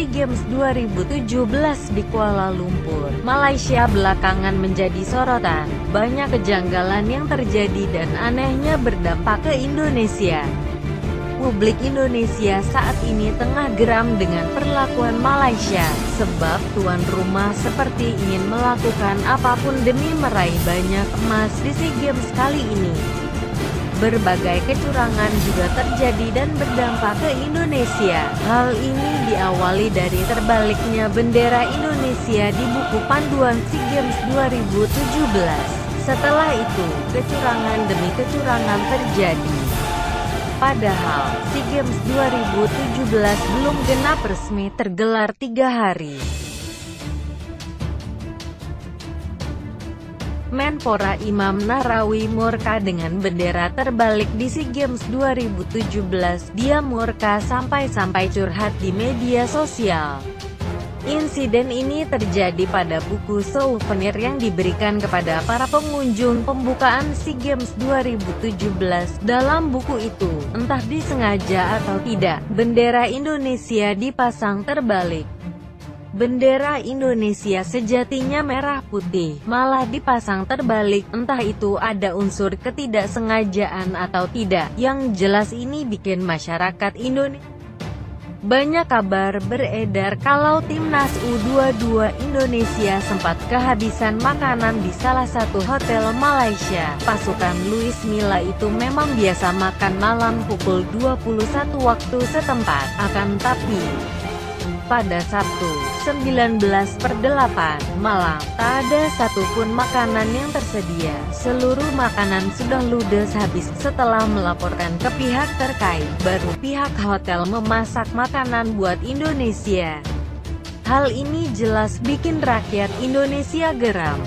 SEA Games 2017 di Kuala Lumpur, Malaysia belakangan menjadi sorotan. Banyak kejanggalan yang terjadi dan anehnya berdampak ke Indonesia. Publik Indonesia saat ini tengah geram dengan perlakuan Malaysia, sebab tuan rumah seperti ingin melakukan apapun demi meraih banyak emas di SEA Games kali ini. Berbagai kecurangan juga terjadi dan berdampak ke Indonesia. Hal ini diawali dari terbaliknya bendera Indonesia di buku panduan SEA Games 2017. Setelah itu, kecurangan demi kecurangan terjadi. Padahal, SEA Games 2017 belum genap resmi tergelar 3 hari. Menpora Imam Nahrawi murka dengan bendera terbalik di SEA Games 2017. Dia murka sampai-sampai curhat di media sosial. Insiden ini terjadi pada buku souvenir yang diberikan kepada para pengunjung pembukaan SEA Games 2017. Dalam buku itu, entah disengaja atau tidak, bendera Indonesia dipasang terbalik. Bendera Indonesia sejatinya merah putih, malah dipasang terbalik. Entah itu ada unsur ketidaksengajaan atau tidak, yang jelas ini bikin masyarakat Indonesia. Banyak kabar beredar kalau timnas U22 Indonesia sempat kehabisan makanan di salah satu hotel Malaysia. Pasukan Luis Milla itu memang biasa makan malam pukul 21 waktu setempat. Akan tapi, pada Sabtu, 19/8 malam, tak ada satupun makanan yang tersedia. Seluruh makanan sudah ludes habis. Setelah melaporkan ke pihak terkait, baru pihak hotel memasak makanan buat Indonesia. Hal ini jelas bikin rakyat Indonesia geram.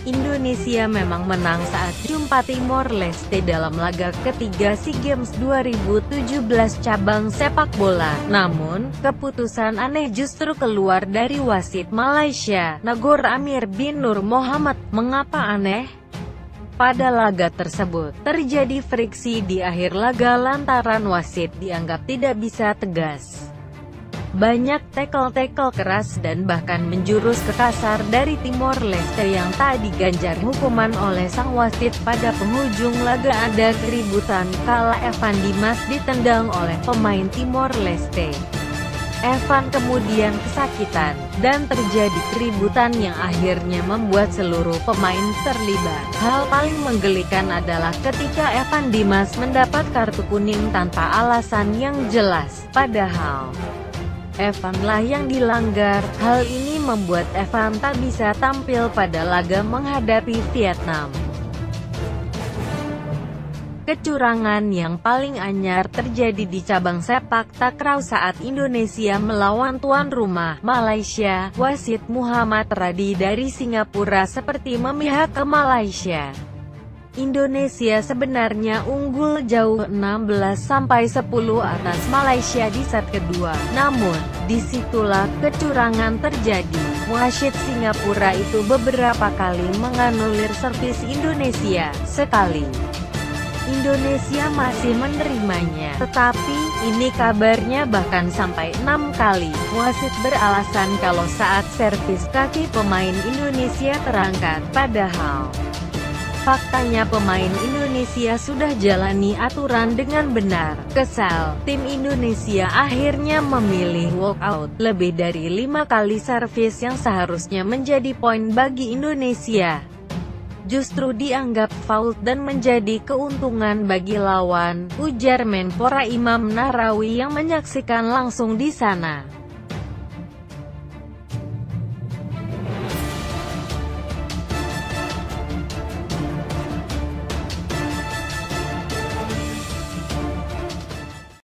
Indonesia memang menang saat jumpa Timor Leste dalam laga ketiga SEA Games 2017 cabang sepak bola. Namun, keputusan aneh justru keluar dari wasit Malaysia, Nagor Amir bin Nur Mohamad. Mengapa aneh? Pada laga tersebut, terjadi friksi di akhir laga lantaran wasit dianggap tidak bisa tegas. Banyak tackle-tackle keras dan bahkan menjurus ke kasar dari Timor Leste yang tak diganjar hukuman oleh sang wasit. Pada penghujung laga ada keributan kala Evan Dimas ditendang oleh pemain Timor Leste. Evan kemudian kesakitan, dan terjadi keributan yang akhirnya membuat seluruh pemain terlibat. Hal paling menggelikan adalah ketika Evan Dimas mendapat kartu kuning tanpa alasan yang jelas. Padahal Evan lah yang dilanggar. Hal ini membuat Evan tak bisa tampil pada laga menghadapi Vietnam. Kecurangan yang paling anyar terjadi di cabang sepak takraw saat Indonesia melawan tuan rumah, Malaysia. Wasit Muhammad Radi dari Singapura seperti memihak ke Malaysia. Indonesia sebenarnya unggul jauh 16-10 atas Malaysia di set kedua. Namun, disitulah kecurangan terjadi. Wasit Singapura itu beberapa kali menganulir servis Indonesia. Sekali, Indonesia masih menerimanya. Tetapi, ini kabarnya bahkan sampai 6 kali. Wasit beralasan kalau saat servis kaki pemain Indonesia terangkat. Padahal faktanya pemain Indonesia sudah jalani aturan dengan benar. Kesal, tim Indonesia akhirnya memilih walkout. Lebih dari 5 kali servis yang seharusnya menjadi poin bagi Indonesia justru dianggap foul dan menjadi keuntungan bagi lawan, ujar Menpora Imam Nahrawi yang menyaksikan langsung di sana.